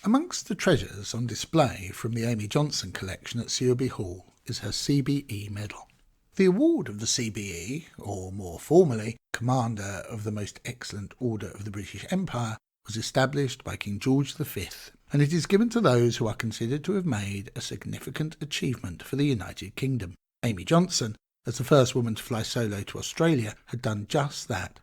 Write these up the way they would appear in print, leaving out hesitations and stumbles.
Amongst the treasures on display from the Amy Johnson collection at Sewerby Hall is her CBE medal. The award of the CBE, or more formally, Commander of the Most Excellent Order of the British Empire, was established by King George V, and it is given to those who are considered to have made a significant achievement for the United Kingdom. Amy Johnson, as the first woman to fly solo to Australia, had done just that.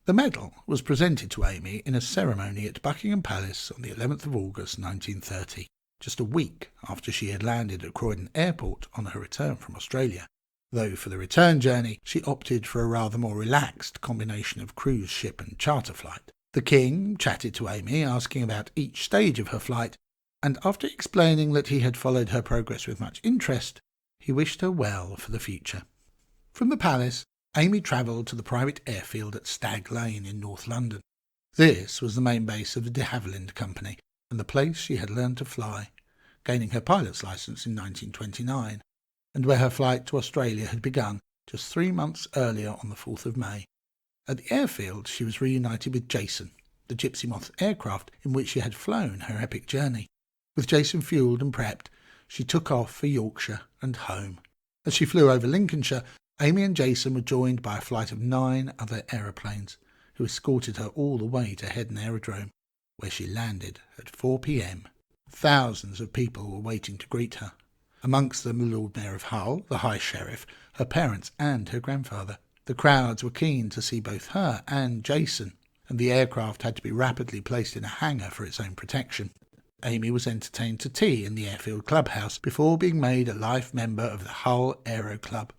The medal was presented to Amy in a ceremony at Buckingham Palace on the 11th of August 1930, just a week after she had landed at Croydon Airport on her return from Australia, though for the return journey she opted for a rather more relaxed combination of cruise ship and charter flight. The King chatted to Amy, asking about each stage of her flight, and after explaining that he had followed her progress with much interest, he wished her well for the future. From the palace, Amy travelled to the private airfield at Stag Lane in North London. This was the main base of the de Havilland Company and the place she had learned to fly, gaining her pilot's licence in 1929, and where her flight to Australia had begun just 3 months earlier on the 4th of May. At the airfield she was reunited with Jason, the Gypsy Moth aircraft in which she had flown her epic journey. With Jason fuelled and prepped, she took off for Yorkshire and home. As she flew over Lincolnshire, Amy and Jason were joined by a flight of 9 other aeroplanes, who escorted her all the way to Headon Aerodrome, where she landed at 4 p.m. Thousands of people were waiting to greet her, amongst them the Lord Mayor of Hull, the High Sheriff, her parents and her grandfather. The crowds were keen to see both her and Jason, and the aircraft had to be rapidly placed in a hangar for its own protection. Amy was entertained to tea in the airfield clubhouse before being made a life member of the Hull Aero Club.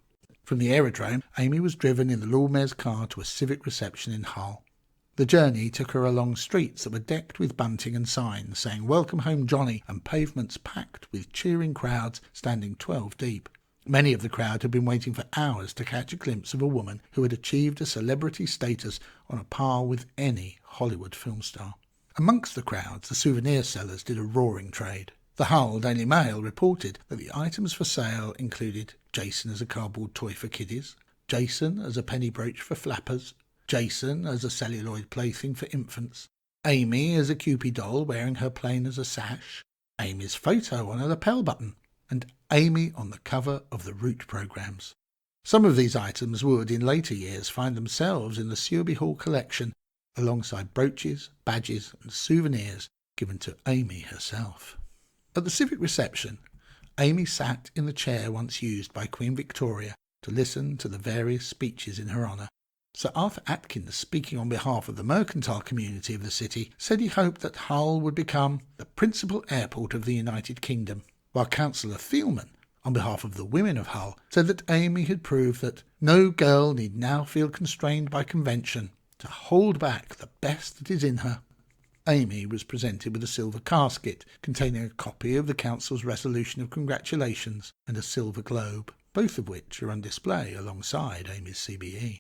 From the aerodrome, Amy was driven in the Lord Mayor's car to a civic reception in Hull. The journey took her along streets that were decked with bunting and signs saying "Welcome home, Johnny," and pavements packed with cheering crowds standing 12 deep. Many of the crowd had been waiting for hours to catch a glimpse of a woman who had achieved a celebrity status on a par with any Hollywood film star. Amongst the crowds, the souvenir sellers did a roaring trade. The Hull Daily Mail reported that the items for sale included Jason as a cardboard toy for kiddies, Jason as a penny brooch for flappers, Jason as a celluloid plaything for infants, Amy as a Cupid doll wearing her plane as a sash, Amy's photo on a lapel button, and Amy on the cover of the route programmes. Some of these items would, in later years, find themselves in the Sewerby Hall collection, alongside brooches, badges and souvenirs given to Amy herself. At the civic reception, Amy sat in the chair once used by Queen Victoria to listen to the various speeches in her honour. Sir Arthur Atkins, speaking on behalf of the mercantile community of the city, said he hoped that Hull would become the principal airport of the United Kingdom, while Councillor Thielman, on behalf of the women of Hull, said that Amy had proved that no girl need now feel constrained by convention to hold back the best that is in her. Amy was presented with a silver casket containing a copy of the Council's resolution of congratulations and a silver globe, both of which are on display alongside Amy's CBE.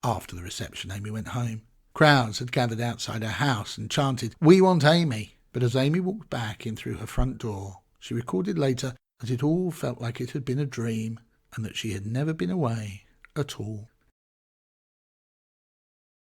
After the reception, Amy went home. Crowds had gathered outside her house and chanted, "We want Amy," but as Amy walked back in through her front door, she recorded later that it all felt like it had been a dream and that she had never been away at all.